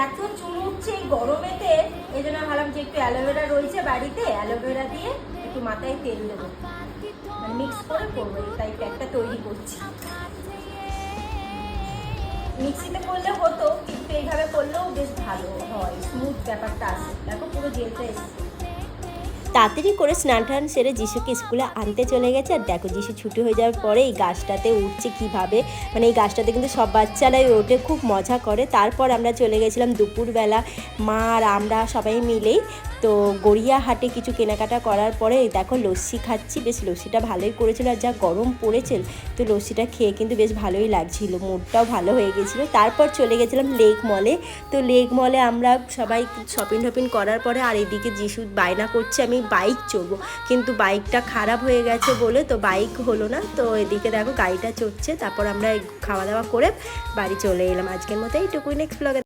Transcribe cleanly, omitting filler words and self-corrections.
এত চুল উঠছে এই গরমেতে, এই জন্য ভাবলাম যে একটু অ্যালোভেরা রয়েছে বাড়িতে, অ্যালোভেরা দিয়ে একটু মাথায় তেল দেবো, মানে মিক্স করে করবো, তাই প্যাকটা তৈরি করছি। মিক্সিতে করলে হতো, কিন্তু এইভাবে করলেও বেশ ভালো হয়, স্মুথ ব্যাপারটা আসে। দেখো পুরো জেলটা এসেছে। তাড়াতাড়ি করে স্নান টান সেরে যিশুকে স্কুলে আনতে চলে গেছে। আর দেখো যিশু ছুটি হয়ে যাওয়ার পরে এই গাছটাতে উঠছে কীভাবে, মানে এই গাছটাতে কিন্তু সব বাচ্চারাই ওঠে, খুব মজা করে। তারপর আমরা চলে গেছিলাম দুপুরবেলা মা আর আমরা সবাই মিলেই তো গড়িয়াহাটে কিছু কেনাকাটা করার পরে দেখো লস্যি খাচ্ছি, বেশ লস্যিটা ভালোই করেছিল, আর যা গরম পড়েছে তো লস্যিটা খেয়ে কিন্তু বেশ ভালোই লাগছিল, মুডটাও ভালো হয়ে গেছিলো। তারপর চলে গেছিলাম লেক মলে। তো লেক মলে আমরা সবাই শপিং টপিং করার পরে, আর এদিকে যিশু বায়না করছে আমি বাইক চড়বো, কিন্তু বাইকটা খারাপ হয়ে গেছে বলে তো বাইক হলো না। তো এদিকে দেখো গাড়িটা চড়ছে। তারপর আমরা খাওয়া দাওয়া করে বাড়ি চলে এলাম। আজকের মতো এইটুকুই, নেক্সট ব্লগে